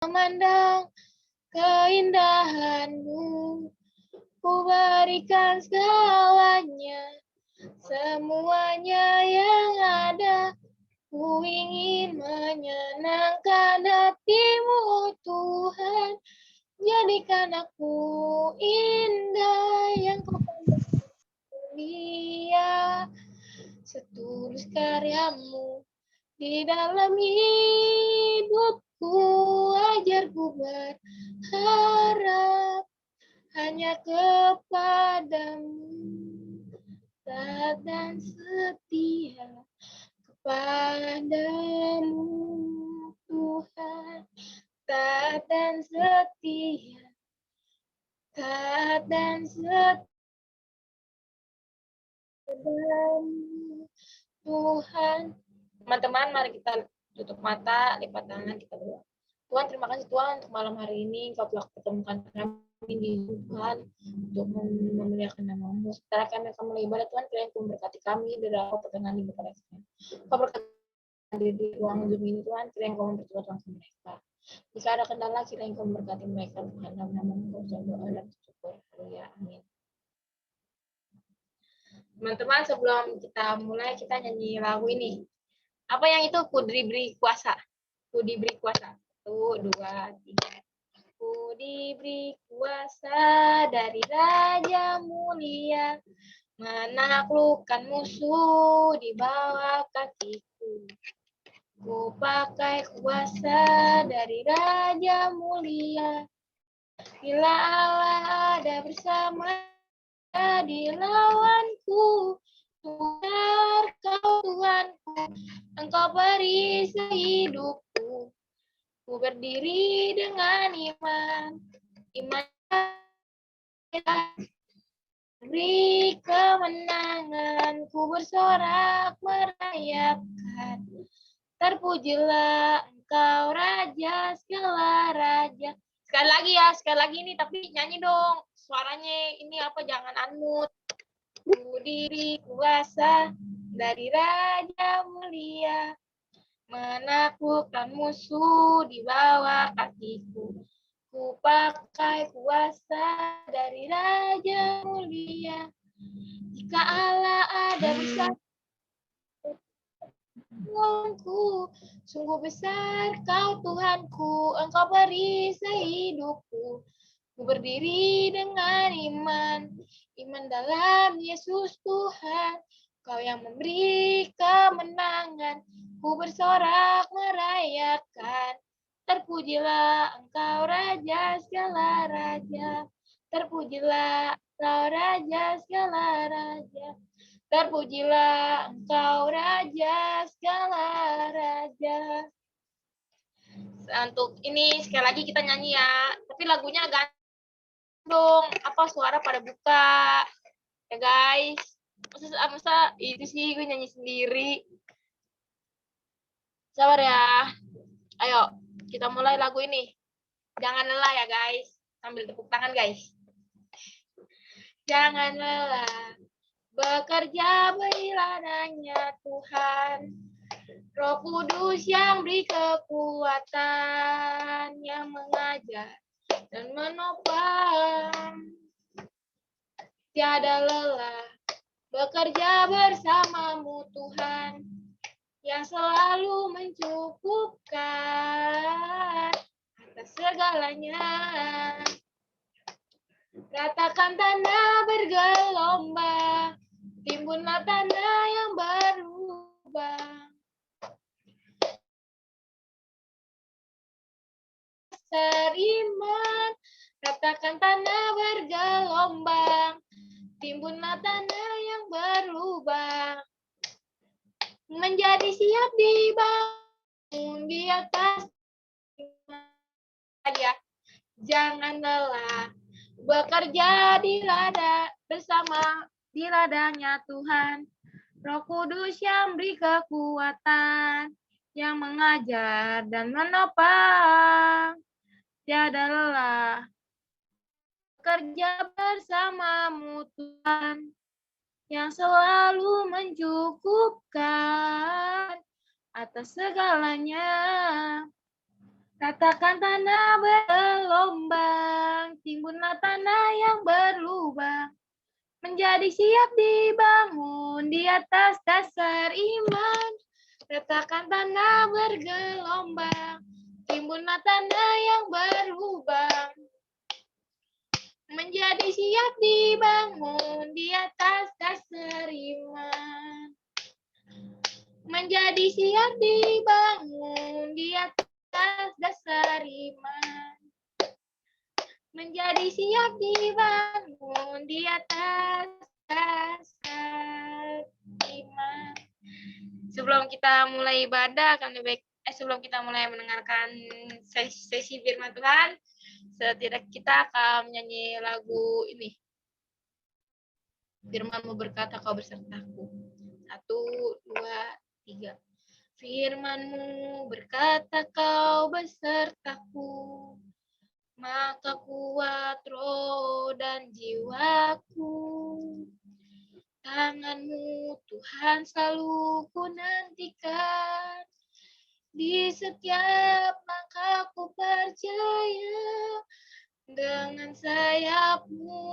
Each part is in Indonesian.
memandang keindahan-Mu. Ku berikan semuanya yang ada. Ku ingin menyenangkan hati-Mu, Tuhan. Jadikan aku indah yang Kau pandang mulia, setulus karya-Mu di dalam hidupku. Ajarku berharap hanya kepadamu, taat dan setia kepadamu, Tuhan. Taat dan setia, taat dan setia kepadamu, Tuhan. Teman-teman, mari kita tutup mata, lipat tangan, kita berdoa. Tuhan, terima kasih Tuhan untuk malam hari ini. Kau telah pertemukan kami di Tuhan untuk memuliakan nama-Mu. Setelah kami akan mulai ibadah, Tuhan, kiranya Kau memberkati kami dari awal pertengahan hingga pada akhirnya. Kau berkati di ruang Zoom ini, Tuhan, kiranya Kau mempercepat langsung mereka. Jika ada kendala, kiranya Kau memberkati mereka. Tuhan, dalam nama-Mu, Kau doa dan syukur. Haleluya, amin. Teman-teman, sebelum kita mulai, kita nyanyi lagu ini. Apa yang itu? Ku diberi kuasa. Ku diberi kuasa. 1, 2, 3. Ku diberi kuasa dari Raja Mulia, menaklukkan musuh di bawah kakiku. Ku pakai kuasa dari Raja Mulia. Bila Allah ada bersama dilawanku, Tuhan Kau Tuhanku, Engkau perisai hidupku. Ku berdiri dengan iman beri kemenangan. Ku bersorak merayakan, terpujilah Engkau Raja segala raja. Sekali lagi nih, tapi nyanyi dong. Suaranya ini apa, jangan unmute. Ku diberi kuasa dari Raja Mulia, menaklukkan musuh di bawah kakiku. Ku pakai kuasa dari Raja Mulia. Jika Allah ada bersama Tuhanku, sungguh besar Kau Tuhanku, Engkau perisai hidupku. Ku berdiri dengan iman dalam Yesus Tuhan. Kau yang memberi kemenangan, ku bersorak merayakan. Terpujilah Engkau Raja segala raja. Terpujilah Engkau Raja segala raja. Terpujilah Engkau Raja segala raja. Untuk ini sekali lagi kita nyanyi ya. Tapi lagunya agak dong, apa suara pada buka ya guys. Masa itu sih gue nyanyi sendiri. Sabar ya. Ayo kita mulai lagu ini. Jangan lelah ya guys. Sambil tepuk tangan guys. Jangan lelah bekerja beri ladangnya Tuhan. Roh Kudus yang beri kekuatan, yang mengajar dan menopang. Tiada lelah bekerja bersamamu Tuhan, yang selalu mencukupkan atas segalanya. Ratakan tanah bergelombang, timbunlah tanah yang berubah. Seriman, ratakan tanah bergelombang, timbunlah tanah yang berubah. Menjadi siap dibangun di atas ya. Jangan lelah bekerja di ladangnya Tuhan. Roh Kudus yang beri kekuatan, yang mengajar dan menopang. Tiada lelah bekerja bersamamu Tuhan, yang selalu mencukupkan atas segalanya. Ratakan tanah bergelombang, timbunlah tanah yang berlubang, menjadi siap dibangun di atas dasar iman. Ratakan tanah bergelombang, timbunlah tanah yang berlubang, menjadi siap dibangun di atas dasar iman. Menjadi siap dibangun di atas dasar iman. Menjadi siap dibangun di atas dasar iman. Sebelum kita mulai ibadah, sebelum kita mulai mendengarkan sesi firman Tuhan, setidaknya kita akan menyanyi lagu ini. Firman-Mu berkata, Kau bersertaku. 1, 2, 3. Firman-Mu berkata, Kau besertaku, maka kuat roh dan jiwaku. Tangan-Mu Tuhan selalu ku nantikan, di setiap langkahku percaya. Dengan sayap-Mu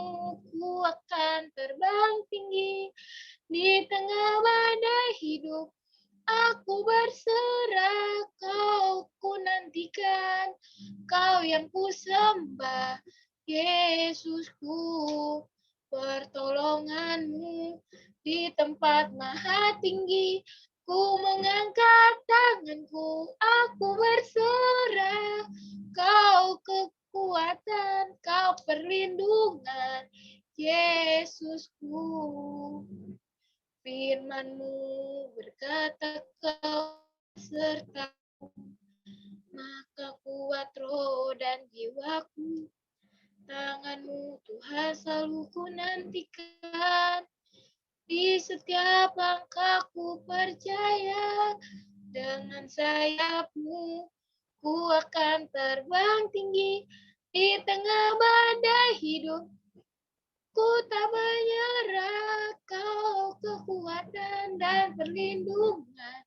ku akan terbang tinggi, di tengah badai hidup aku berserah. Kau ku nantikan, Kau yang ku sembah, Yesusku. Pertolongan-Mu di tempat maha tinggi, ku mengangkat tanganku, aku berserah. Kau kekuatan, Kau perlindungan, Yesusku. Firman-Mu berkata, Kau sertaku, maka kuat roh dan jiwaku. Tangan-Mu Tuhan selalu ku nantikan, di setiap langkahku percaya. Dengan sayap-Mu ku akan terbang tinggi, di tengah badai hidup ku tak menyerah. Kau kekuatan dan perlindungan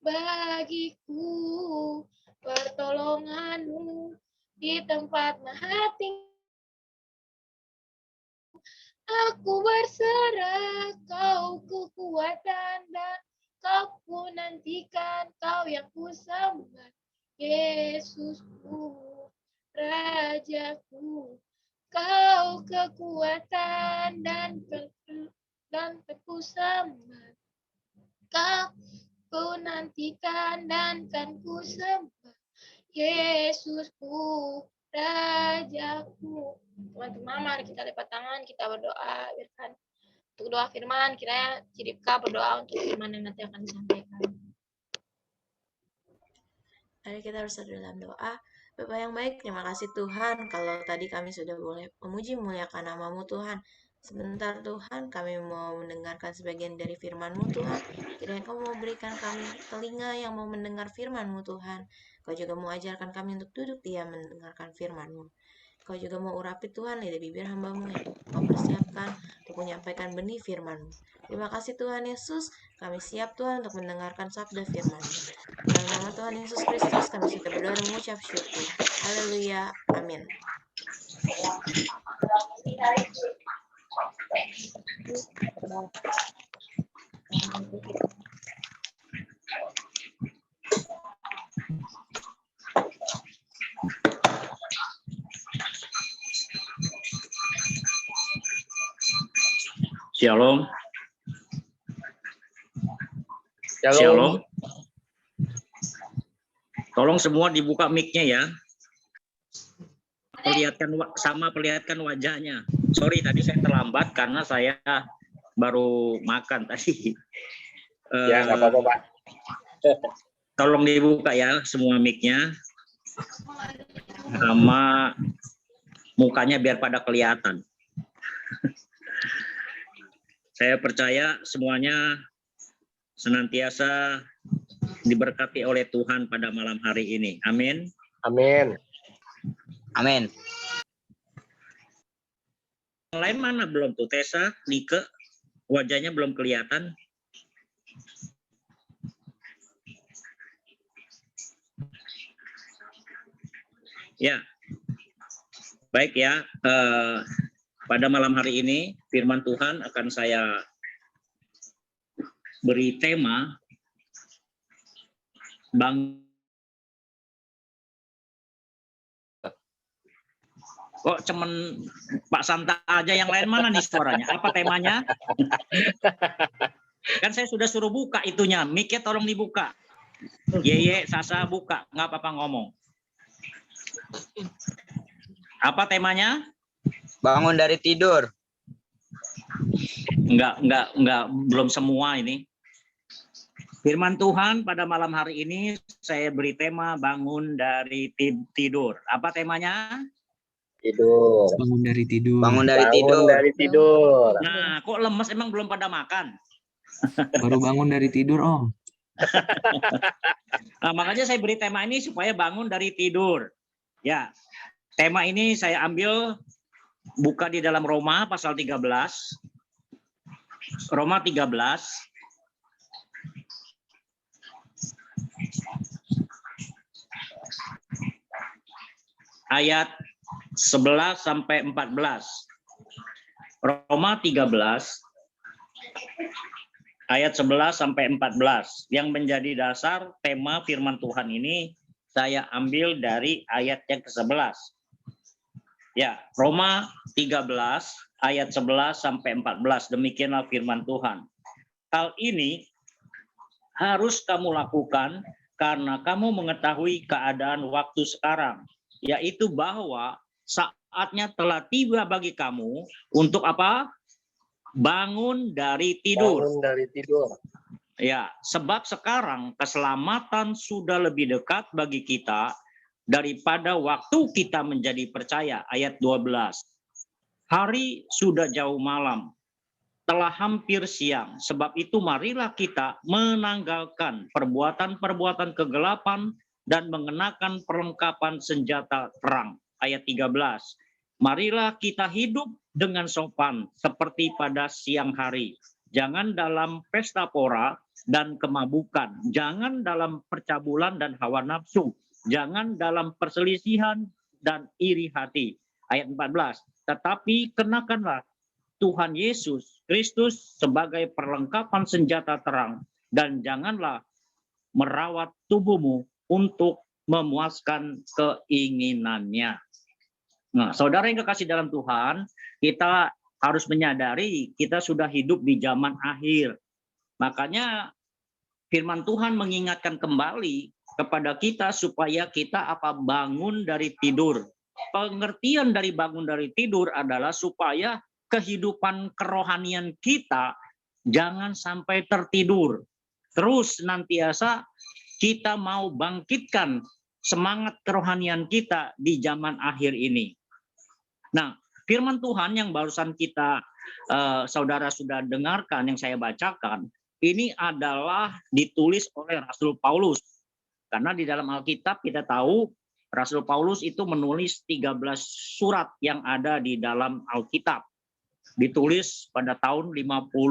bagiku. Pertolongan-Mu di tempat maha tinggi, aku berserah. Kau kekuatan dan Kau ku nantikan, Kau yang ku sembah, Yesusku, Rajaku. Kau kekuatan dan ku sembah, Kau ku nantikan dan kan ku sembah, Yesusku, Rajaku. Teman-teman, mari kita lipat tangan, kita berdoa. Biarkan untuk doa firman, kiranya Cidipka berdoa untuk firman yang nanti akan disampaikan. Mari kita bersatu dalam doa. Bapa yang baik, terima kasih Tuhan kalau tadi kami sudah boleh memuji memuliakan nama-Mu Tuhan. Sebentar Tuhan, kami mau mendengarkan sebagian dari firman-Mu Tuhan. Kiranya Kau mau berikan kami telinga yang mau mendengar firman-Mu Tuhan. Kau juga mau ajarkan kami untuk duduk diam mendengarkan firman-Mu. Kau juga mau urapi Tuhan lidah bibir hamba-Mu yang Kau persiapkan untuk menyampaikan benih firman-Mu. Terima kasih Tuhan Yesus, kami siap Tuhan untuk mendengarkan sabda firman-Mu. Dalam nama Tuhan Yesus Kristus kami sudah berdoa dan mengucap syukur. Haleluya. Amin. Shalom. Shalom. Tolong semua dibuka mic-nya ya. Perlihatkan wajahnya. Sorry tadi saya terlambat karena saya baru makan tadi. Ya, nggak apa-apa, Pak. Tolong dibuka ya semua mic-nya. Sama mukanya biar pada kelihatan. Saya percaya semuanya senantiasa diberkati oleh Tuhan pada malam hari ini. Amin. Amin. Amin. Yang lain mana belum tuh? Tessa, Nike, wajahnya belum kelihatan. Ya, baik ya. Pada malam hari ini firman Tuhan akan saya beri tema Kok cuman Pak Santa aja, yang lain mana nih suaranya? Apa temanya? Kan saya sudah suruh buka itunya, mic-nya tolong dibuka. Yeye, Sasa buka, nggak apa-apa ngomong. Apa temanya? Bangun dari tidur. Enggak, belum semua ini. Firman Tuhan pada malam hari ini saya beri tema bangun dari tidur. Apa temanya? Tidur. Bangun dari tidur. Bangun dari Bangun tidur. dari tidur. Nah, kok lemes, emang belum pada makan? Baru bangun dari tidur, Om. Nah, makanya saya beri tema ini supaya bangun dari tidur. Ya, tema ini saya ambil buka di dalam Roma pasal 13. Roma 13. Ayat 11 sampai 14. Roma 13 ayat 11 sampai 14 yang menjadi dasar tema firman Tuhan ini saya ambil dari ayat yang ke-11. Ya, Roma 13 ayat 11 sampai 14, demikianlah firman Tuhan. Hal ini harus kamu lakukan karena kamu mengetahui keadaan waktu sekarang, yaitu bahwa saatnya telah tiba bagi kamu untuk apa? Bangun dari tidur. Bangun dari tidur. Ya, sebab sekarang keselamatan sudah lebih dekat bagi kita daripada waktu kita menjadi percaya. Ayat 12. Hari sudah jauh malam, telah hampir siang. Sebab itu marilah kita menanggalkan perbuatan-perbuatan kegelapan dan mengenakan perlengkapan senjata terang. Ayat 13. Marilah kita hidup dengan sopan seperti pada siang hari. Jangan dalam pesta pora dan kemabukan. Jangan dalam percabulan dan hawa nafsu. Jangan dalam perselisihan dan iri hati. Ayat 14. Tetapi kenakanlah Tuhan Yesus Kristus sebagai perlengkapan senjata terang. Dan janganlah merawat tubuhmu untuk memuaskan keinginannya. Nah, saudara yang kekasih dalam Tuhan, kita harus menyadari kita sudah hidup di zaman akhir. Makanya firman Tuhan mengingatkan kembali kepada kita supaya kita bangun dari tidur. Pengertian dari bangun dari tidur adalah supaya kehidupan kerohanian kita jangan sampai tertidur. Terus senantiasa kita mau bangkitkan semangat kerohanian kita di zaman akhir ini. Nah, firman Tuhan yang barusan kita saudara sudah dengarkan, yang saya bacakan, ini adalah ditulis oleh Rasul Paulus. Karena di dalam Alkitab kita tahu Rasul Paulus itu menulis 13 surat yang ada di dalam Alkitab. Ditulis pada tahun 55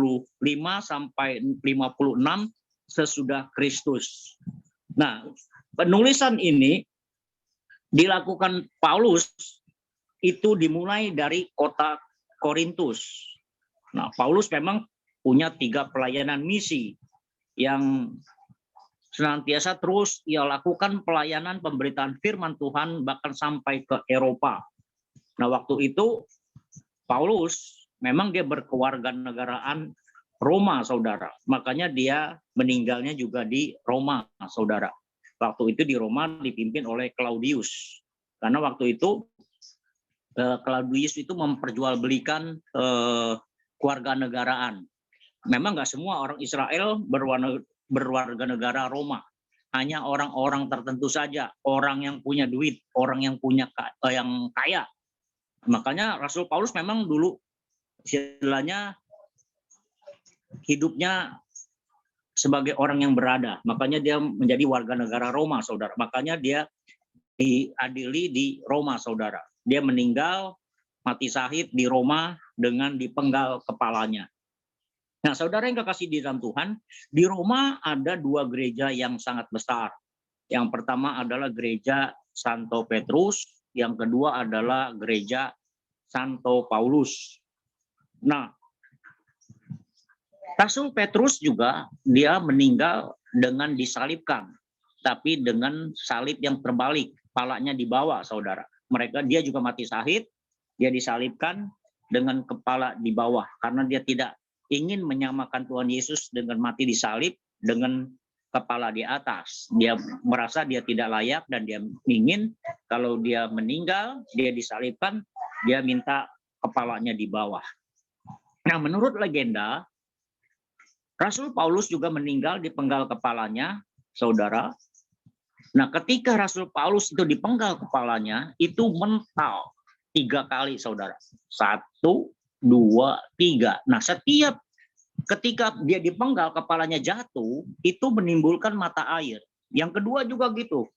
sampai 56 sesudah Kristus. Nah, penulisan ini dilakukan Paulus itu dimulai dari kota Korintus. Nah, Paulus memang punya 3 pelayanan misi yang senantiasa terus ia lakukan pelayanan pemberitaan firman Tuhan bahkan sampai ke Eropa. Nah, waktu itu Paulus memang dia berkewarganegaraan Roma, saudara. Makanya dia meninggalnya juga di Roma, saudara. Waktu itu di Roma dipimpin oleh Claudius. Karena waktu itu Claudius itu memperjualbelikan kewarganegaraan. Memang nggak semua orang Israel berwarga negara Roma. Hanya orang-orang tertentu saja, orang yang punya duit, orang yang yang kaya. Makanya Rasul Paulus memang dulu istilahnya hidupnya sebagai orang yang berada. Makanya dia menjadi warga negara Roma, saudara. Makanya dia diadili di Roma, saudara. Dia meninggal mati syahid di Roma dengan dipenggal kepalanya. Nah, saudara yang kekasih di dalam Tuhan, di Roma ada 2 gereja yang sangat besar. Yang pertama adalah gereja Santo Petrus, yang kedua adalah gereja Santo Paulus. Nah, Rasul Petrus juga dia meninggal dengan disalibkan, tapi dengan salib yang terbalik, kepalanya di bawah, saudara. Dia juga mati syahid, dia disalibkan dengan kepala di bawah, karena dia tidak ingin menyamakan Tuhan Yesus dengan mati disalib dengan kepala di atas. Dia merasa dia tidak layak dan dia ingin kalau dia meninggal, dia disalibkan, dia minta kepalanya di bawah. Nah, menurut legenda, Rasul Paulus juga meninggal dipenggal kepalanya, saudara. Nah, ketika Rasul Paulus itu dipenggal kepalanya, itu mental 3 kali, saudara. 1, 2, 3. Nah, setiap ketika dia dipenggal kepalanya jatuh, itu menimbulkan mata air. Yang kedua juga gitu,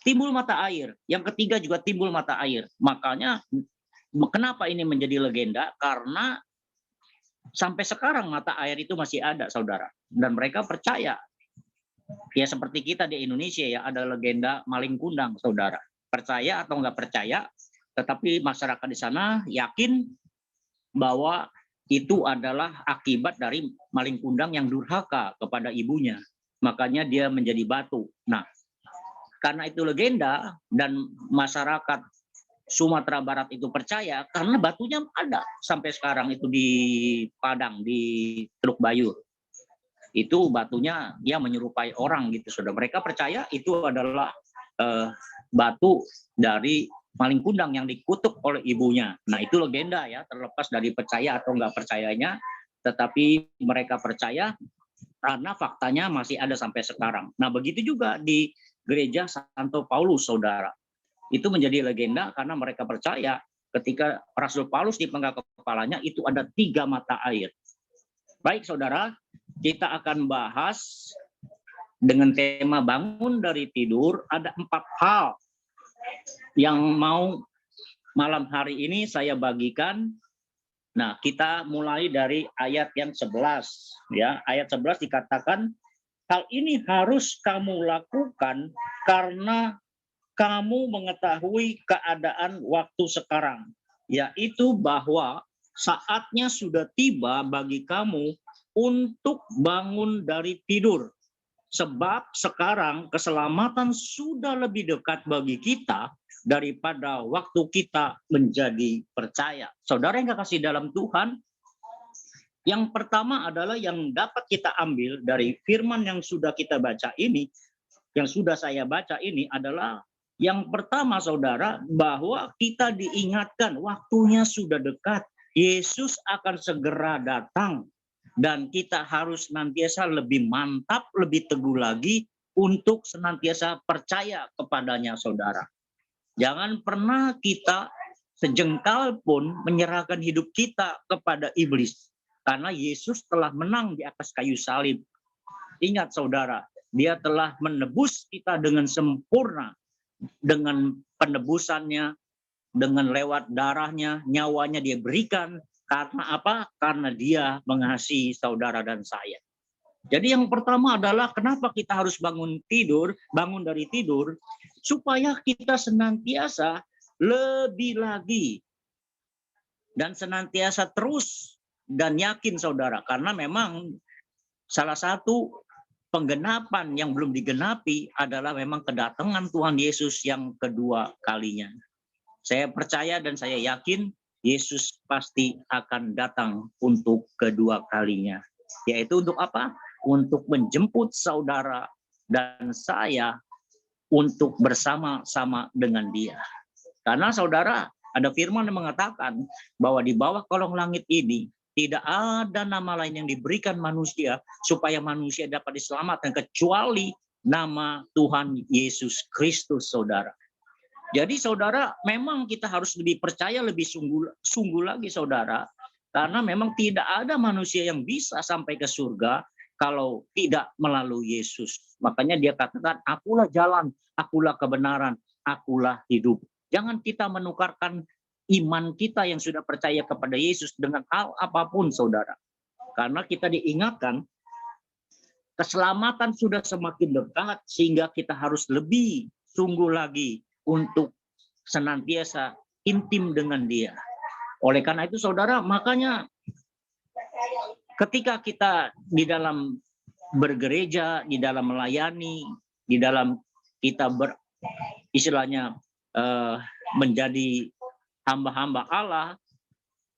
timbul mata air. Yang ketiga juga timbul mata air. Makanya kenapa ini menjadi legenda? Karena sampai sekarang mata air itu masih ada, saudara. Dan mereka percaya. Ya seperti kita di Indonesia ya, ada legenda maling kundang, saudara. Percaya atau nggak percaya, tetapi masyarakat di sana yakin bahwa itu adalah akibat dari maling kundang yang durhaka kepada ibunya. Makanya dia menjadi batu. Nah, karena itu legenda dan masyarakat Sumatera Barat itu percaya, karena batunya ada sampai sekarang itu di Padang, di Teluk Bayur. Itu batunya dia menyerupai orang gitu, saudara. Mereka percaya itu adalah batu dari maling kundang yang dikutuk oleh ibunya. Nah, itu legenda ya, terlepas dari percaya atau nggak percayanya, tetapi mereka percaya karena faktanya masih ada sampai sekarang. Nah, begitu juga di gereja Santo Paulus, saudara. Itu menjadi legenda karena mereka percaya ketika Rasul Paulus dipenggal kepalanya itu ada 3 mata air. Baik, saudara, kita akan bahas dengan tema bangun dari tidur. Ada 4 hal yang mau malam hari ini saya bagikan. Nah, kita mulai dari ayat yang 11 ya. Ayat 11 dikatakan, hal ini harus kamu lakukan karena kamu mengetahui keadaan waktu sekarang, yaitu bahwa saatnya sudah tiba bagi kamu untuk bangun dari tidur. Sebab sekarang keselamatan sudah lebih dekat bagi kita daripada waktu kita menjadi percaya. Saudara yang kekasih dalam Tuhan, yang pertama adalah yang dapat kita ambil dari firman yang sudah kita baca ini, yang sudah saya baca ini adalah yang pertama, saudara, bahwa kita diingatkan waktunya sudah dekat. Yesus akan segera datang. Dan kita harus senantiasa lebih mantap, lebih teguh lagi untuk senantiasa percaya kepadanya, saudara. Jangan pernah kita sejengkal pun menyerahkan hidup kita kepada iblis. Karena Yesus telah menang di atas kayu salib. Ingat, saudara, dia telah menebus kita dengan sempurna. Dengan penebusannya, dengan lewat darahnya, nyawanya dia berikan. Karena apa? Karena dia mengasihi saudara dan saya. Jadi yang pertama adalah kenapa kita harus bangun dari tidur, supaya kita senantiasa lebih lagi dan senantiasa terus dan yakin, saudara. Karena memang salah satu penggenapan yang belum digenapi adalah memang kedatangan Tuhan Yesus yang kedua kalinya. Saya percaya dan saya yakin Yesus pasti akan datang untuk kedua kalinya. Yaitu untuk apa? Untuk menjemput saudara dan saya untuk bersama-sama dengan dia. Karena saudara, ada firman yang mengatakan bahwa di bawah kolong langit ini tidak ada nama lain yang diberikan manusia supaya manusia dapat diselamatkan kecuali nama Tuhan Yesus Kristus, saudara. Jadi saudara, memang kita harus lebih percaya, lebih sungguh lagi, saudara. Karena memang tidak ada manusia yang bisa sampai ke surga kalau tidak melalui Yesus. Makanya dia katakan, akulah jalan, akulah kebenaran, akulah hidup. Jangan kita menukarkan iman kita yang sudah percaya kepada Yesus dengan hal apapun, saudara. Karena kita diingatkan, keselamatan sudah semakin dekat, sehingga kita harus lebih sungguh lagi untuk senantiasa intim dengan Dia. Oleh karena itu saudara, makanya ketika kita di dalam bergereja, di dalam melayani, di dalam kita istilahnya menjadi hamba-hamba Allah,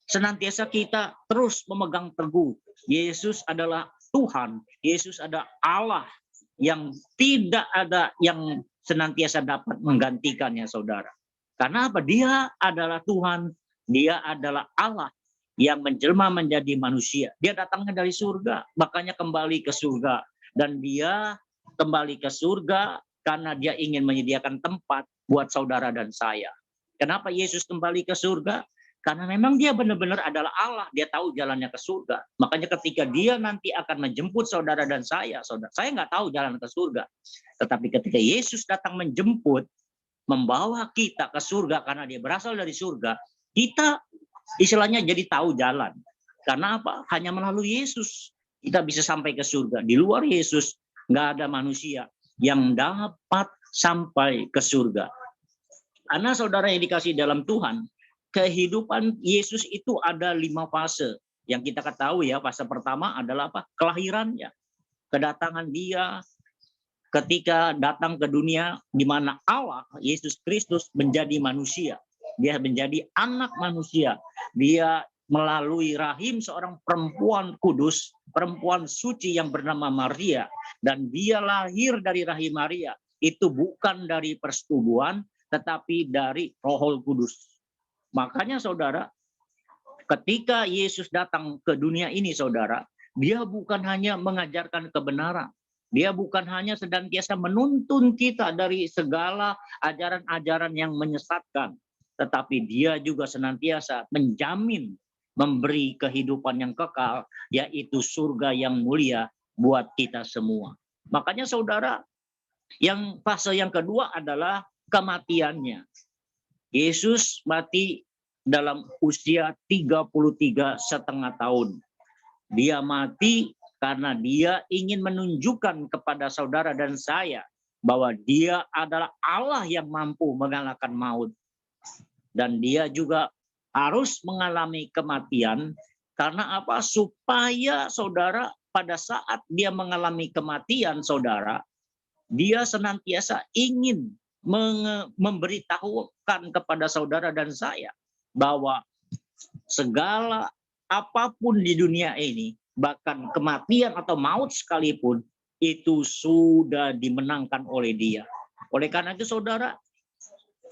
senantiasa kita terus memegang teguh Yesus adalah Tuhan, Yesus adalah Allah yang tidak ada yang senantiasa dapat menggantikannya, saudara. Karena apa? Dia adalah Tuhan, Dia adalah Allah yang menjelma menjadi manusia. Dia datangnya dari surga, makanya kembali ke surga. Dan Dia kembali ke surga karena Dia ingin menyediakan tempat buat saudara dan saya. Kenapa Yesus kembali ke surga? Karena memang Dia benar-benar adalah Allah. Dia tahu jalannya ke surga. Makanya ketika Dia nanti akan menjemput saudara dan saya nggak tahu jalan ke surga. Tetapi ketika Yesus datang menjemput, membawa kita ke surga karena Dia berasal dari surga, kita istilahnya jadi tahu jalan. Karena apa? Hanya melalui Yesus kita bisa sampai ke surga. Di luar Yesus nggak ada manusia yang dapat sampai ke surga. Karena saudara yang dikasih dalam Tuhan, kehidupan Yesus itu ada 5 fase. Yang kita ketahui ya, fase pertama adalah apa? Kelahirannya. Kedatangan Dia ketika datang ke dunia, di mana Allah, Yesus Kristus menjadi manusia. Dia menjadi anak manusia. Dia melalui rahim seorang perempuan kudus, perempuan suci yang bernama Maria. Dan Dia lahir dari rahim Maria. Itu bukan dari persetubuhan, tetapi dari Roh Kudus. Makanya saudara, ketika Yesus datang ke dunia ini saudara, Dia bukan hanya mengajarkan kebenaran. Dia bukan hanya senantiasa menuntun kita dari segala ajaran-ajaran yang menyesatkan. Tetapi Dia juga senantiasa menjamin memberi kehidupan yang kekal, yaitu surga yang mulia buat kita semua. Makanya saudara, yang fase yang kedua adalah kematiannya. Yesus mati dalam usia 33,5 tahun. Dia mati karena Dia ingin menunjukkan kepada saudara dan saya bahwa Dia adalah Allah yang mampu mengalahkan maut. Dan Dia juga harus mengalami kematian karena apa? Supaya saudara pada saat Dia mengalami kematian saudara, Dia senantiasa ingin memberitahukan kepada saudara dan saya bahwa segala apapun di dunia ini, bahkan kematian atau maut sekalipun, itu sudah dimenangkan oleh Dia. Oleh karena itu saudara,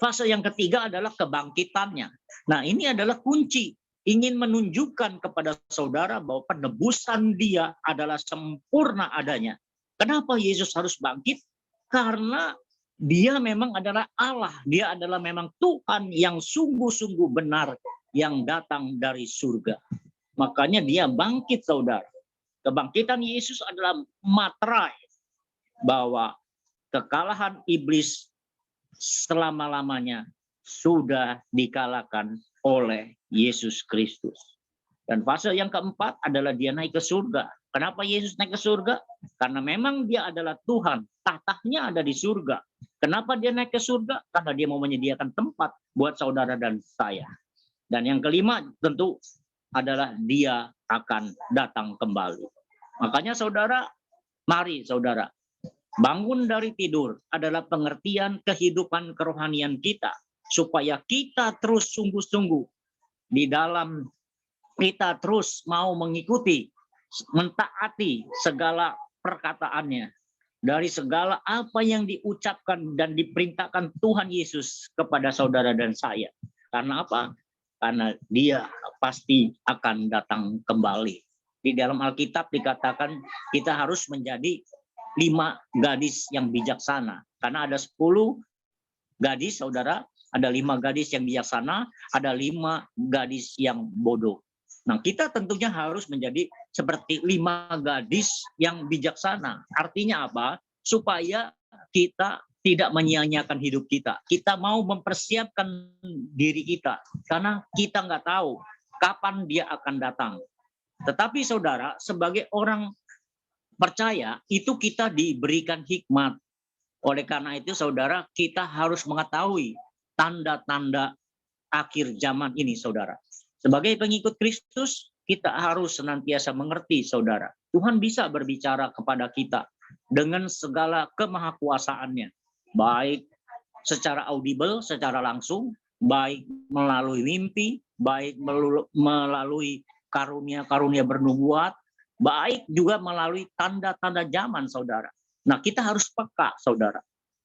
fase yang ketiga adalah kebangkitannya. Nah, ini adalah kunci, ingin menunjukkan kepada saudara bahwa penebusan Dia adalah sempurna adanya. Kenapa Yesus harus bangkit? Karena Dia memang adalah Allah, Dia adalah memang Tuhan yang sungguh-sungguh benar yang datang dari surga. Makanya Dia bangkit saudara. Kebangkitan Yesus adalah materai bahwa kekalahan iblis selama-lamanya sudah dikalahkan oleh Yesus Kristus. Dan fase yang keempat adalah Dia naik ke surga. Kenapa Yesus naik ke surga? Karena memang Dia adalah Tuhan, tahtanya ada di surga. Kenapa Dia naik ke surga? Karena Dia mau menyediakan tempat buat saudara dan saya. Dan yang kelima tentu adalah Dia akan datang kembali. Makanya saudara, mari saudara, bangun dari tidur adalah pengertian kehidupan kerohanian kita. Supaya kita terus sungguh-sungguh di dalam kita terus mau mengikuti, mentaati segala perkataannya. Dari segala apa yang diucapkan dan diperintahkan Tuhan Yesus kepada saudara dan saya. Karena apa? Karena Dia pasti akan datang kembali. Di dalam Alkitab dikatakan kita harus menjadi 5 gadis yang bijaksana. Karena ada 10 gadis, saudara. Ada 5 gadis yang bijaksana, ada 5 gadis yang bodoh. Nah, kita tentunya harus menjadi seperti 5 gadis yang bijaksana. Artinya apa? Supaya kita tidak menyia-nyiakan hidup kita. Kita mau mempersiapkan diri kita. Karena kita nggak tahu kapan Dia akan datang. Tetapi saudara, sebagai orang percaya, itu kita diberikan hikmat. Oleh karena itu saudara, kita harus mengetahui tanda-tanda akhir zaman ini, saudara. Sebagai pengikut Kristus, kita harus senantiasa mengerti, saudara. Tuhan bisa berbicara kepada kita dengan segala kemahakuasaannya, baik secara audible, secara langsung, baik melalui mimpi, baik melalui karunia-karunia bernubuat, baik juga melalui tanda-tanda zaman, saudara. Nah, kita harus peka, saudara.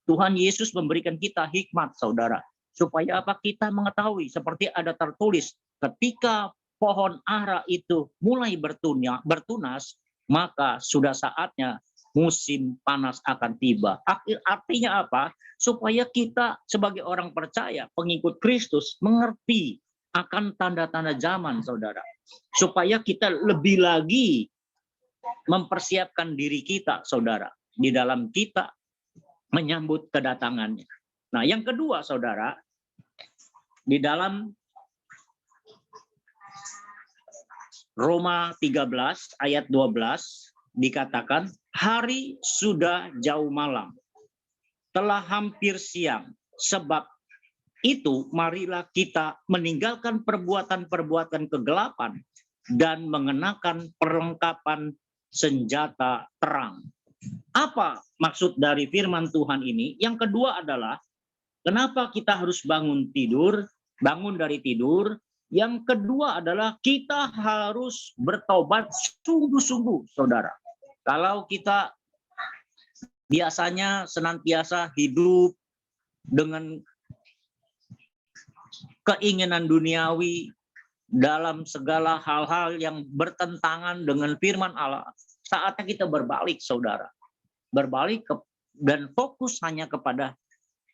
Tuhan Yesus memberikan kita hikmat, saudara. Supaya apa? Kita mengetahui, seperti ada tertulis, ketika pohon ara itu mulai bertunas, maka sudah saatnya musim panas akan tiba. Artinya apa? Supaya kita sebagai orang percaya, pengikut Kristus, mengerti akan tanda-tanda zaman, saudara. Supaya kita lebih lagi mempersiapkan diri kita, saudara, di dalam kita menyambut kedatangannya. Nah, yang kedua, saudara, di dalam Roma 13 ayat 12 dikatakan, hari sudah jauh malam, telah hampir siang, sebab itu marilah kita meninggalkan perbuatan-perbuatan kegelapan dan mengenakan perlengkapan senjata terang. Apa maksud dari firman Tuhan ini? Yang kedua adalah, kenapa kita harus bangun dari tidur? Yang kedua adalah kita harus bertobat sungguh-sungguh, saudara. Kalau kita biasanya senantiasa hidup dengan keinginan duniawi dalam segala hal-hal yang bertentangan dengan firman Allah, saatnya kita berbalik, saudara. Berbalik dan fokus hanya kepada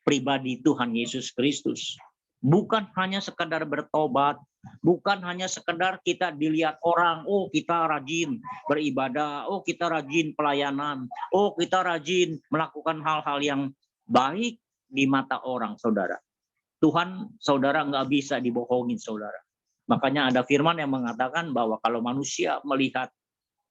pribadi Tuhan Yesus Kristus. Bukan hanya sekedar bertobat, bukan hanya sekedar kita dilihat orang, oh kita rajin beribadah, oh kita rajin pelayanan, oh kita rajin melakukan hal-hal yang baik di mata orang, saudara. Tuhan, saudara, nggak bisa dibohongin, saudara. Makanya ada firman yang mengatakan bahwa kalau manusia melihat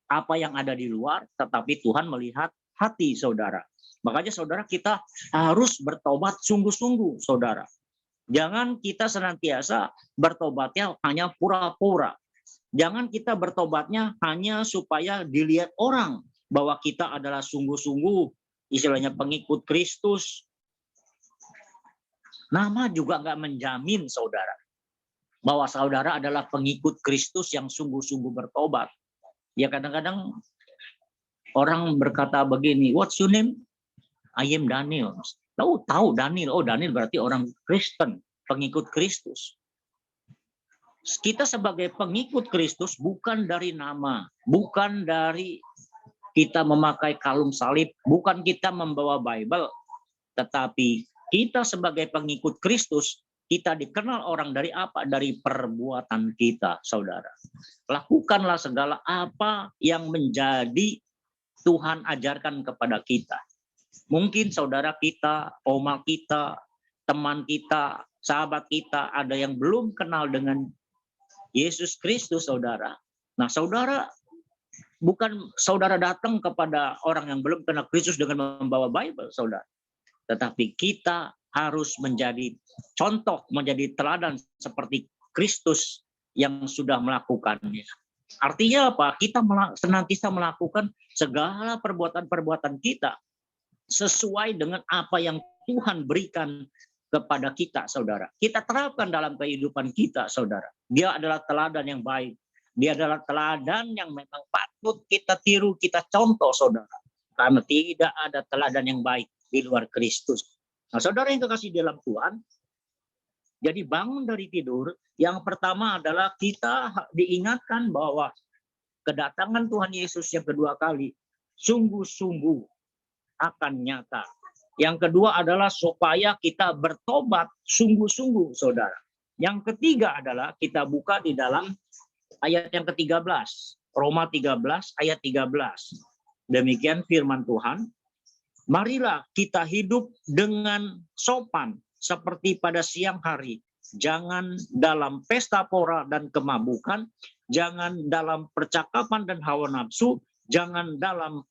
apa yang ada di luar, tetapi Tuhan melihat hati, saudara. Makanya, saudara, kita harus bertobat sungguh-sungguh, saudara. Jangan kita senantiasa bertobatnya hanya pura-pura. Jangan kita bertobatnya hanya supaya dilihat orang bahwa kita adalah sungguh-sungguh, istilahnya pengikut Kristus. Nama juga nggak menjamin, saudara, bahwa saudara adalah pengikut Kristus yang sungguh-sungguh bertobat. Ya, kadang-kadang orang berkata begini, what's your name? I am Daniel. Tahu Daniel, oh Daniel berarti orang Kristen, pengikut Kristus. Kita sebagai pengikut Kristus bukan dari nama, bukan dari kita memakai kalung salib, bukan kita membawa Bible, tetapi kita sebagai pengikut Kristus, kita dikenal orang dari apa? Dari perbuatan kita, saudara. Lakukanlah segala apa yang menjadi Tuhan ajarkan kepada kita. Mungkin saudara kita, oma kita, teman kita, sahabat kita, ada yang belum kenal dengan Yesus Kristus, saudara. Nah, saudara, bukan saudara datang kepada orang yang belum kenal Kristus dengan membawa Bible, saudara. Tetapi kita harus menjadi contoh, menjadi teladan seperti Kristus yang sudah melakukannya. Artinya apa? Kita senantiasa melakukan segala perbuatan-perbuatan kita sesuai dengan apa yang Tuhan berikan kepada kita, saudara. Kita terapkan dalam kehidupan kita, saudara. Dia adalah teladan yang baik. Dia adalah teladan yang memang patut kita tiru, kita contoh, saudara. Karena tidak ada teladan yang baik di luar Kristus. Nah, saudara yang kekasih dalam Tuhan, jadi bangun dari tidur, yang pertama adalah kita diingatkan bahwa kedatangan Tuhan Yesus yang kedua kali sungguh-sungguh akan nyata. Yang kedua adalah supaya kita bertobat sungguh-sungguh, saudara. Yang ketiga adalah kita buka di dalam ayat yang ke-13, Roma 13 ayat 13. Demikian firman Tuhan. Marilah kita hidup dengan sopan seperti pada siang hari. Jangan dalam pesta pora dan kemabukan, jangan dalam percakapan dan hawa nafsu, jangan dalam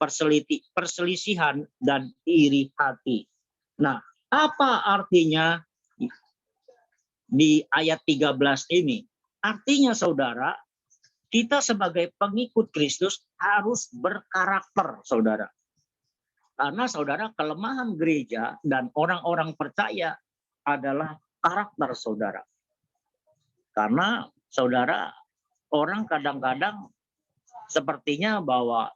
perselisihan dan iri hati. Nah, apa artinya di ayat 13 ini. Artinya saudara, kita sebagai pengikut Kristus harus berkarakter, saudara. Karena saudara, kelemahan gereja dan orang-orang percaya adalah karakter saudara. Karena saudara, orang kadang-kadang sepertinya bahwa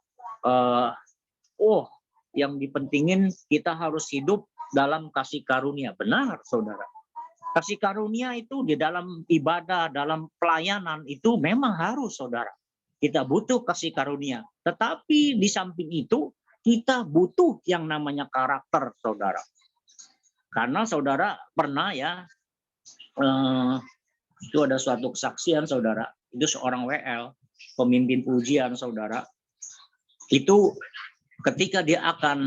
yang dipentingin kita harus hidup dalam kasih karunia. Benar saudara. Kasih karunia itu di dalam ibadah, dalam pelayanan itu memang harus saudara. Kita butuh kasih karunia. Tetapi di samping itu kita butuh yang namanya karakter saudara. Karena saudara pernah ya, itu ada suatu kesaksian saudara. Itu seorang WL, pemimpin pujian saudara. Itu ketika dia akan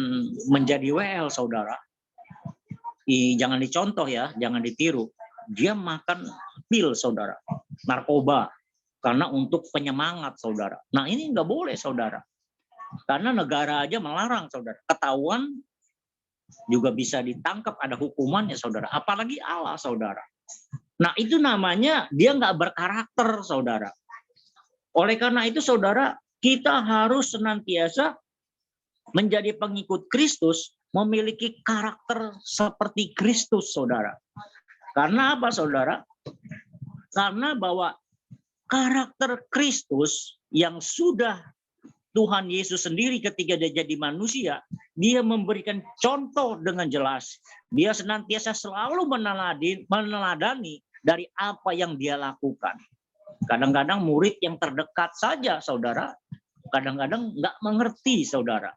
menjadi WL saudara, jangan dicontoh ya, jangan ditiru. Dia makan pil saudara, narkoba, karena untuk penyemangat saudara. Nah ini nggak boleh saudara, karena negara aja melarang saudara. Ketahuan juga bisa ditangkap, ada hukumannya saudara. Apalagi Allah saudara. Nah itu namanya dia nggak berkarakter saudara. Oleh karena itu saudara, kita harus senantiasa menjadi pengikut Kristus, memiliki karakter seperti Kristus, saudara. Karena apa, saudara? Karena bahwa karakter Kristus yang sudah Tuhan Yesus sendiri ketika dia jadi manusia, dia memberikan contoh dengan jelas. Dia senantiasa selalu meneladani dari apa yang dia lakukan. Kadang-kadang murid yang terdekat saja, saudara, kadang-kadang nggak mengerti, saudara.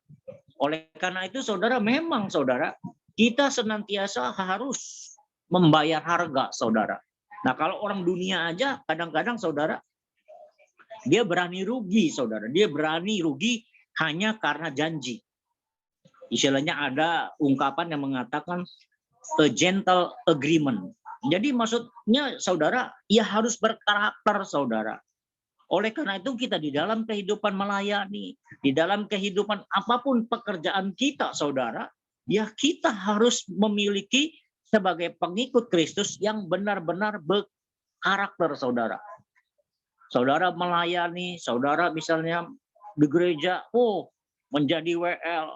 Oleh karena itu, saudara, memang, saudara, kita senantiasa harus membayar harga, saudara. Nah, kalau orang dunia aja, kadang-kadang, saudara, dia berani rugi, saudara. Dia berani rugi hanya karena janji. Istilahnya ada ungkapan yang mengatakan a gentle agreement. Jadi maksudnya, saudara, ya harus berkarakter, saudara. Oleh karena itu kita di dalam kehidupan melayani, di dalam kehidupan apapun pekerjaan kita, saudara, ya kita harus memiliki sebagai pengikut Kristus yang benar-benar berkarakter, saudara. Saudara melayani, saudara misalnya di gereja, menjadi WL,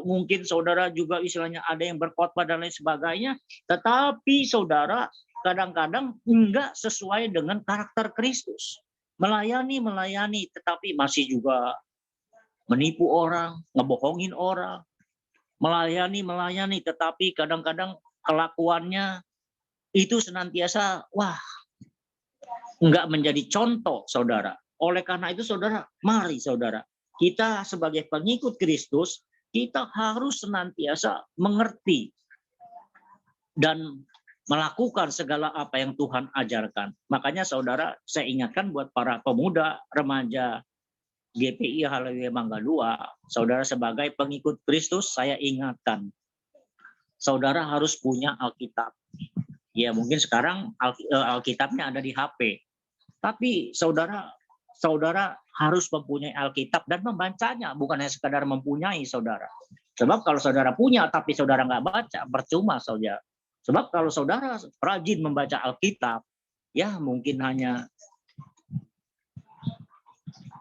mungkin saudara juga istilahnya ada yang berkhotbah dan lain sebagainya, tetapi saudara kadang-kadang enggak sesuai dengan karakter Kristus. Melayani, tetapi masih juga menipu orang, ngebohongin orang. Melayani, tetapi kadang-kadang kelakuannya itu senantiasa, enggak menjadi contoh, saudara. Oleh karena itu, saudara, mari, saudara, kita sebagai pengikut Kristus, kita harus senantiasa mengerti dan melakukan segala apa yang Tuhan ajarkan. Makanya saudara, saya ingatkan buat para pemuda, remaja, GPI Haleluya Mangga 2, saudara sebagai pengikut Kristus, saya ingatkan, saudara harus punya Alkitab. Ya mungkin sekarang Alkitabnya ada di HP, tapi saudara harus mempunyai Alkitab dan membacanya, bukan hanya sekadar mempunyai, saudara. Sebab kalau saudara punya tapi saudara nggak baca, percuma, saudara. Sebab kalau saudara rajin membaca Alkitab, ya mungkin hanya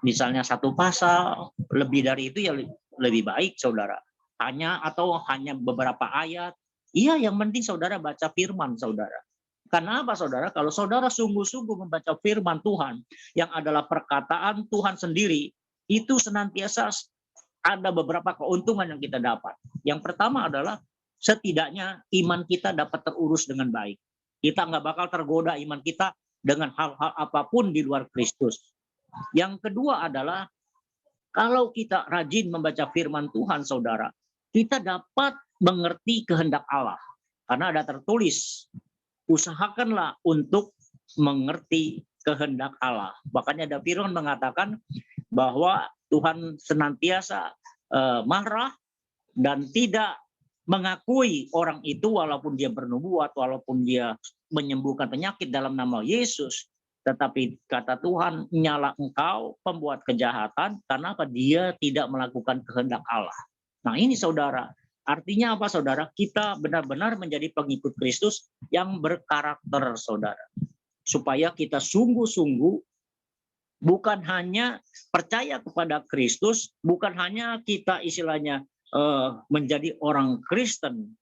misalnya satu pasal, lebih dari itu ya lebih baik, saudara. Hanya beberapa ayat, iya yang penting saudara baca firman, saudara. Karena apa, saudara? Kalau saudara sungguh-sungguh membaca firman Tuhan, yang adalah perkataan Tuhan sendiri, itu senantiasa ada beberapa keuntungan yang kita dapat. Yang pertama adalah setidaknya iman kita dapat terurus dengan baik. Kita nggak bakal tergoda iman kita dengan hal-hal apapun di luar Kristus. Yang kedua adalah kalau kita rajin membaca firman Tuhan, saudara, kita dapat mengerti kehendak Allah. Karena ada tertulis, usahakanlah untuk mengerti kehendak Allah. Makanya ada firman mengatakan bahwa Tuhan senantiasa marah dan tidak mengakui orang itu walaupun dia bernubuat, walaupun dia menyembuhkan penyakit dalam nama Yesus. Tetapi kata Tuhan, nyala engkau pembuat kejahatan, karena apa? Dia tidak melakukan kehendak Allah. Nah ini, saudara, Artinya apa, saudara? Kita benar-benar menjadi pengikut Kristus yang berkarakter, saudara. Supaya kita sungguh-sungguh bukan hanya percaya kepada Kristus, bukan hanya kita istilahnya menjadi orang Kristen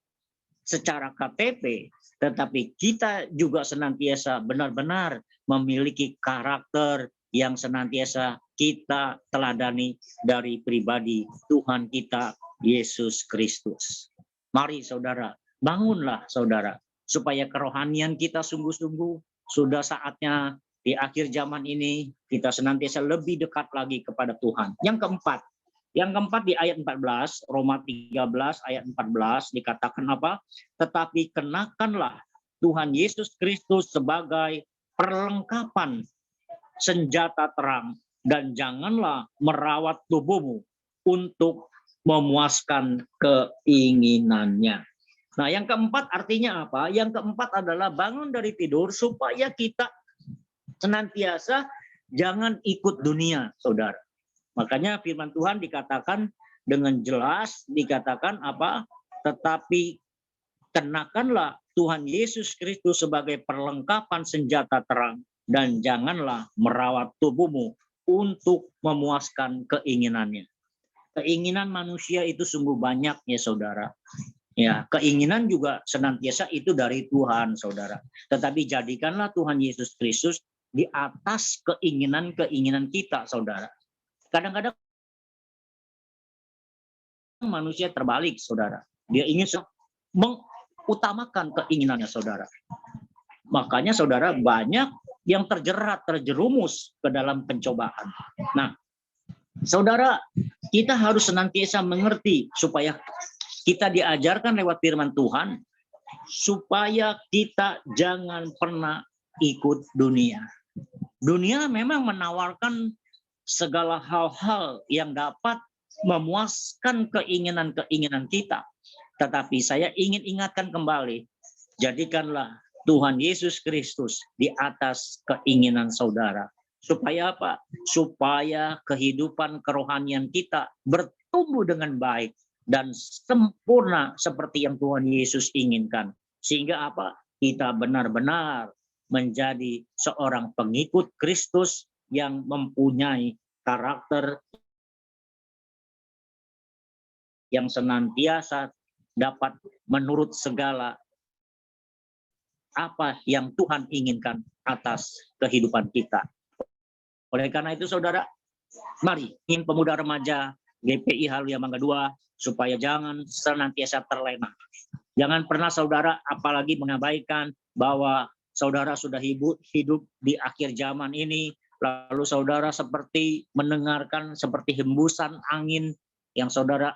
secara KTP, tetapi kita juga senantiasa benar-benar memiliki karakter yang senantiasa kita teladani dari pribadi Tuhan kita Yesus Kristus. Mari saudara, bangunlah saudara, supaya kerohanian kita sungguh-sungguh sudah saatnya di akhir zaman ini kita senantiasa lebih dekat lagi kepada Tuhan. Yang keempat di ayat 14, Roma 13 ayat 14 dikatakan apa? Tetapi kenakanlah Tuhan Yesus Kristus sebagai perlengkapan senjata terang, dan janganlah merawat tubuhmu untuk memuaskan keinginannya. Nah, yang keempat artinya apa? Yang keempat adalah bangun dari tidur supaya kita senantiasa jangan ikut dunia, saudara. Makanya firman Tuhan dikatakan dengan jelas, dikatakan apa? Tetapi kenakanlah Tuhan Yesus Kristus sebagai perlengkapan senjata terang, dan janganlah merawat tubuhmu untuk memuaskan keinginannya. Keinginan manusia itu sungguh banyak ya saudara. Ya, keinginan juga senantiasa itu dari Tuhan, saudara. Tetapi jadikanlah Tuhan Yesus Kristus di atas keinginan-keinginan kita, saudara. Kadang-kadang manusia terbalik, saudara. Dia ingin mengutamakan keinginannya, saudara. Makanya, saudara, banyak yang terjerumus ke dalam pencobaan. Nah, saudara, kita harus senantiasa mengerti supaya kita diajarkan lewat firman Tuhan, supaya kita jangan pernah ikut dunia. Dunia memang menawarkan segala hal-hal yang dapat memuaskan keinginan-keinginan kita. Tetapi saya ingin ingatkan kembali, jadikanlah Tuhan Yesus Kristus di atas keinginan saudara. Supaya apa? Supaya kehidupan kerohanian kita bertumbuh dengan baik dan sempurna seperti yang Tuhan Yesus inginkan. Sehingga apa? Kita benar-benar menjadi seorang pengikut Kristus yang mempunyai karakter yang senantiasa dapat menurut segala apa yang Tuhan inginkan atas kehidupan kita. Oleh karena itu saudara, mari ingin pemuda remaja GPI Haluya Mangga 2 supaya jangan senantiasa terlena. Jangan pernah saudara apalagi mengabaikan bahwa saudara sudah hidup di akhir zaman ini, lalu saudara seperti mendengarkan seperti hembusan angin yang saudara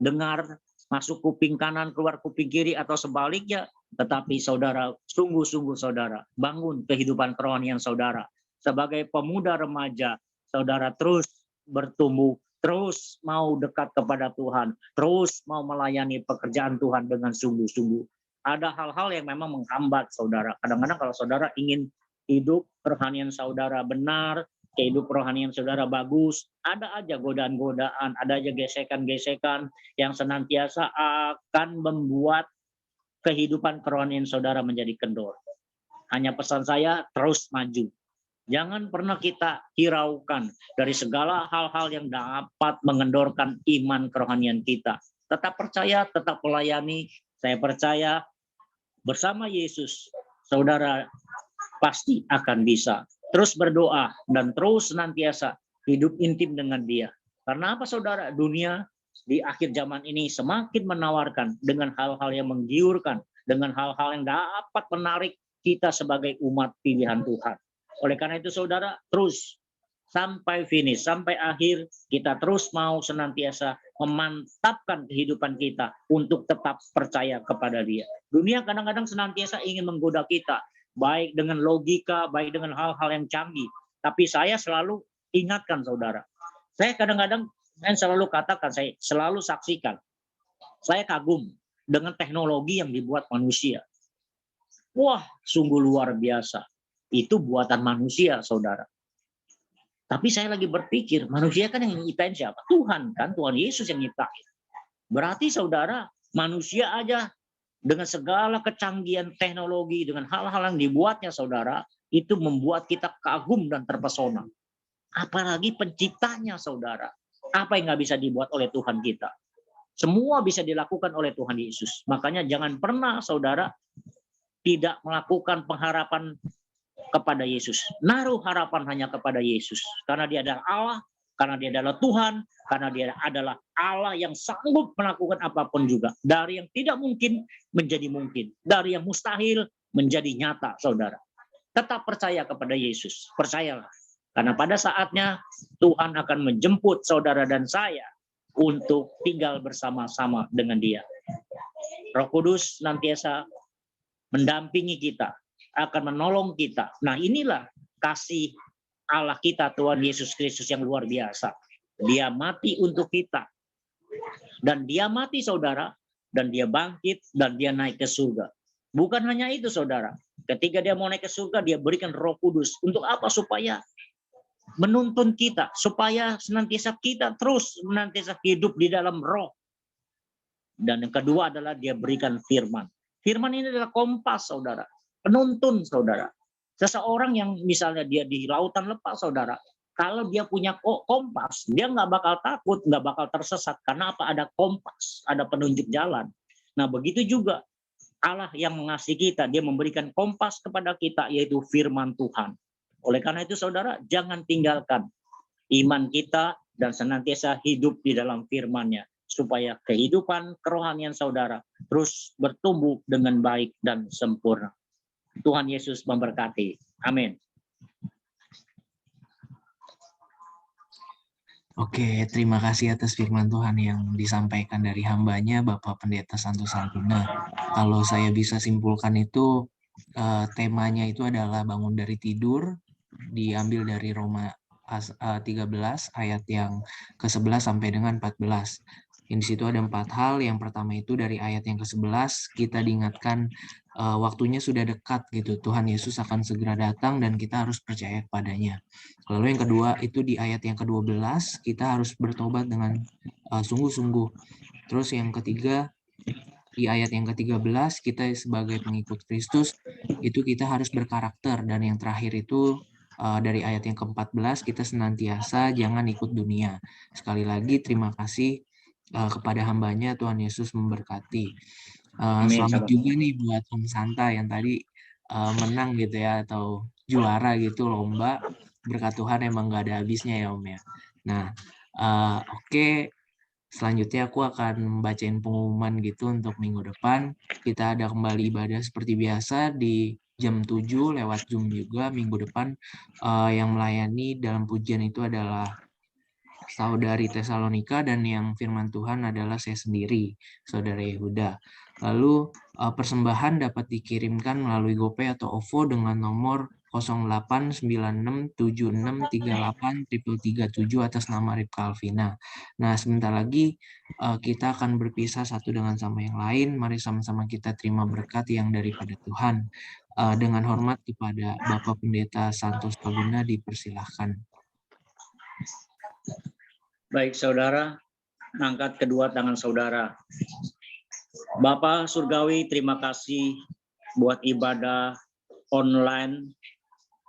dengar masuk kuping kanan keluar kuping kiri atau sebaliknya. Tetapi saudara, sungguh-sungguh saudara, bangun kehidupan kerohanian saudara. Sebagai pemuda remaja, saudara terus bertumbuh, terus mau dekat kepada Tuhan, terus mau melayani pekerjaan Tuhan dengan sungguh-sungguh. Ada hal-hal yang memang menghambat saudara. Kadang-kadang kalau saudara ingin hidup kerohanian saudara benar, hidup kerohanian saudara bagus, ada aja godaan-godaan, ada aja gesekan-gesekan yang senantiasa akan membuat kehidupan kerohanian saudara menjadi kendor. Hanya pesan saya, terus maju. Jangan pernah kita hiraukan dari segala hal-hal yang dapat mengendorkan iman kerohanian kita. Tetap percaya, tetap melayani. Saya percaya bersama Yesus, saudara pasti akan bisa. Terus berdoa dan terus senantiasa hidup intim dengan Dia. Karena apa saudara? Dunia di akhir zaman ini semakin menawarkan dengan hal-hal yang menggiurkan, dengan hal-hal yang dapat menarik kita sebagai umat pilihan Tuhan. Oleh karena itu saudara, terus sampai finish, sampai akhir, kita terus mau senantiasa memantapkan kehidupan kita untuk tetap percaya kepada Dia. Dunia kadang-kadang senantiasa ingin menggoda kita, baik dengan logika, baik dengan hal-hal yang canggih. Tapi saya selalu ingatkan saudara, saya kadang-kadang saya selalu katakan, saya selalu saksikan, saya kagum dengan teknologi yang dibuat manusia. Wah, sungguh luar biasa. Itu buatan manusia, saudara. Tapi saya lagi berpikir, manusia kan yang nyiptain siapa? Tuhan kan, Tuhan Yesus yang nyiptain. Berarti saudara, Manusia aja dengan segala kecanggihan teknologi, dengan hal-hal yang dibuatnya saudara, itu membuat kita kagum dan terpesona. Apalagi penciptanya saudara. Apa yang nggak bisa dibuat oleh Tuhan kita? Semua bisa dilakukan oleh Tuhan Yesus. Makanya jangan pernah saudara tidak melakukan pengharapan kepada Yesus. Naruh harapan hanya kepada Yesus. Karena dia adalah Allah, karena dia adalah Tuhan, karena dia adalah Allah yang sanggup melakukan apapun juga. Dari yang tidak mungkin menjadi mungkin. Dari yang mustahil menjadi nyata, saudara. Tetap percaya kepada Yesus. Percayalah. Karena pada saatnya Tuhan akan menjemput saudara dan saya untuk tinggal bersama-sama dengan dia. Roh Kudus senantiasa mendampingi kita, akan menolong kita. Nah, inilah kasih Allah kita, Tuhan Yesus Kristus yang luar biasa. Dia mati untuk kita. Dan dia mati, saudara, dan dia bangkit, dan dia naik ke surga. Bukan hanya itu, saudara. Ketika dia mau naik ke surga, dia berikan Roh Kudus. Untuk apa? Supaya menuntun kita, supaya senantiasa kita terus senantiasa hidup di dalam roh. Dan yang kedua adalah dia berikan firman. Firman ini adalah kompas, saudara. Penuntun, saudara. Seseorang yang misalnya dia di lautan lepas, saudara, kalau dia punya kompas, dia nggak bakal takut, nggak bakal tersesat. Karena apa? Ada kompas, ada penunjuk jalan. Nah, begitu juga Allah yang mengasihi kita, dia memberikan kompas kepada kita, yaitu firman Tuhan. Oleh karena itu, saudara, jangan tinggalkan iman kita dan senantiasa hidup di dalam firman-Nya, supaya kehidupan kerohanian saudara terus bertumbuh dengan baik dan sempurna. Tuhan Yesus memberkati. Amin. Oke, terima kasih atas firman Tuhan yang disampaikan dari hambanya, Bapak Pendeta Santo Salguna. Kalau saya bisa simpulkan itu, temanya itu adalah bangun dari tidur, diambil dari Roma 13 ayat yang ke-11 sampai dengan 14. Di situ ada 4 hal. Yang pertama itu dari ayat yang ke-11 kita diingatkan waktunya sudah dekat gitu. Tuhan Yesus akan segera datang dan kita harus percaya kepadanya. Lalu yang kedua itu di ayat yang ke-12 kita harus bertobat dengan sungguh-sungguh. Terus yang ketiga di ayat yang ke-13 kita sebagai pengikut Kristus itu kita harus berkarakter, dan yang terakhir itu dari ayat yang ke-14 kita senantiasa jangan ikut dunia. Sekali lagi terima kasih kepada hambanya, Tuhan Yesus memberkati. Selamat juga nih buat Om Santa yang tadi menang gitu ya, atau juara gitu lomba. Berkat Tuhan emang gak ada habisnya ya Om ya. Nah oke. Selanjutnya aku akan bacain pengumuman gitu untuk minggu depan. Kita ada kembali ibadah seperti biasa di jam 7 lewat Zoom juga minggu depan. Yang melayani dalam pujian itu adalah Saudari Tesalonika, dan yang firman Tuhan adalah saya sendiri, Saudara Yehuda. Lalu persembahan dapat dikirimkan melalui GoPay atau OVO dengan nomor 089676383337 atas nama Ripka Alvina. Nah, sebentar lagi kita akan berpisah satu dengan sama yang lain. Mari sama-sama kita terima berkat yang daripada Tuhan. Dengan hormat kepada Bapak Pendeta Santos Salguna, dipersilahkan. Baik, saudara, angkat kedua tangan saudara. Bapa Surgawi, terima kasih buat ibadah online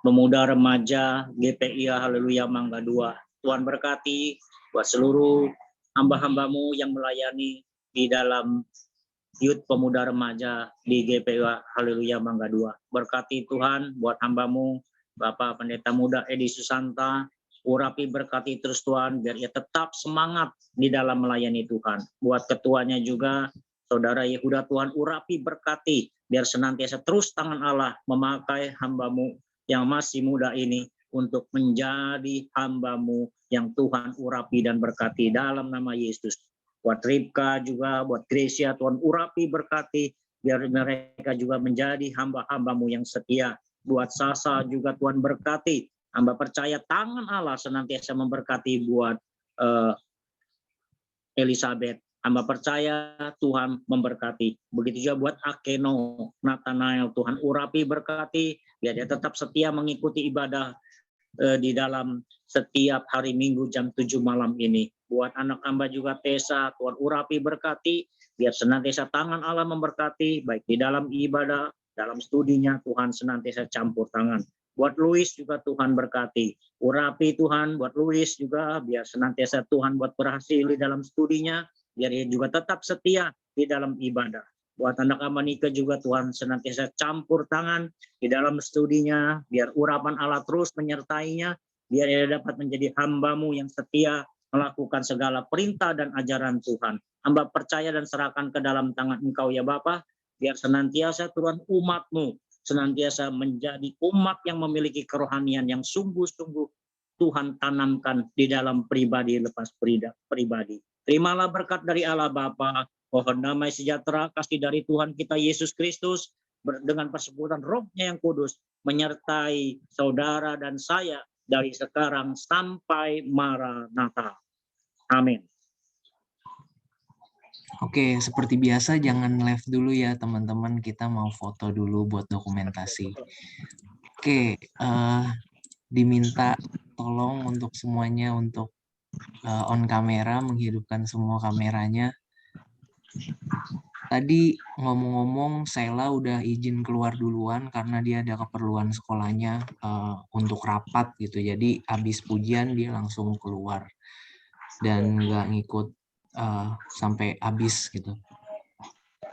Pemuda Remaja GPIA Haleluya Mangga 2. Tuhan berkati buat seluruh hamba-hambamu yang melayani di dalam Youth Pemuda Remaja di GPIA Haleluya Mangga 2. Berkati Tuhan buat hambamu, Bapak Pendeta Muda Edi Susanta, urapi berkati terus Tuhan, biar ia tetap semangat di dalam melayani Tuhan. Buat ketuanya juga, Saudara Yehuda, Tuhan urapi berkati, biar senantiasa terus tangan Allah memakai hambamu yang masih muda ini untuk menjadi hambamu yang Tuhan urapi dan berkati dalam nama Yesus. Buat Ripka juga, buat Gracia, Tuhan urapi berkati, biar mereka juga menjadi hamba-hambamu yang setia. Buat Sasa juga Tuhan berkati, hamba percaya tangan Allah senantiasa memberkati buat Elizabeth. Hamba percaya Tuhan memberkati. Begitu juga buat Akeno, Nathanael, Tuhan urapi berkati, biar dia tetap setia mengikuti ibadah di dalam setiap hari Minggu jam 7 malam ini. Buat anak hamba juga Tessa, Tuhan urapi berkati, biar senantiasa tangan Allah memberkati, baik di dalam ibadah, dalam studinya, Tuhan senantiasa campur tangan. Buat Louis juga Tuhan berkati. Urapi Tuhan buat Louis juga, biar senantiasa Tuhan buat berhasil di dalam studinya, biar ia juga tetap setia di dalam ibadah. Buat anak Amanika juga Tuhan senantiasa campur tangan di dalam studinya, biar urapan Allah terus menyertainya, biar ia dapat menjadi hamba-Mu yang setia melakukan segala perintah dan ajaran Tuhan. Hamba percaya dan serahkan ke dalam tangan Engkau ya Bapa, biar senantiasa Tuhan umat-Mu senantiasa menjadi umat yang memiliki kerohanian yang sungguh-sungguh Tuhan tanamkan di dalam pribadi lepas pribadi. Terimalah berkat dari Allah Bapa, pohon damai sejahtera, kasih dari Tuhan kita Yesus Kristus, dengan persekutuan Roh-Nya yang kudus, menyertai saudara dan saya dari sekarang sampai Maranatha. Amin. Oke, seperti biasa jangan live dulu ya teman-teman, kita mau foto dulu buat dokumentasi. Oke, diminta tolong untuk semuanya untuk on kamera, menghidupkan semua kameranya. Tadi ngomong-ngomong, Sheila udah izin keluar duluan karena dia ada keperluan sekolahnya untuk rapat gitu. Jadi habis pujian dia langsung keluar dan nggak ngikut sampai habis gitu.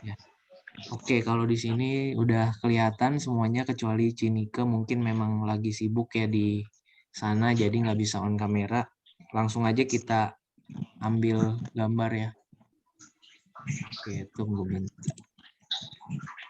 Ya. Oke, kalau di sini udah kelihatan semuanya kecuali Cinike mungkin memang lagi sibuk ya di sana jadi nggak bisa on kamera. Langsung aja kita ambil gambar ya. Oke, tunggu bentar.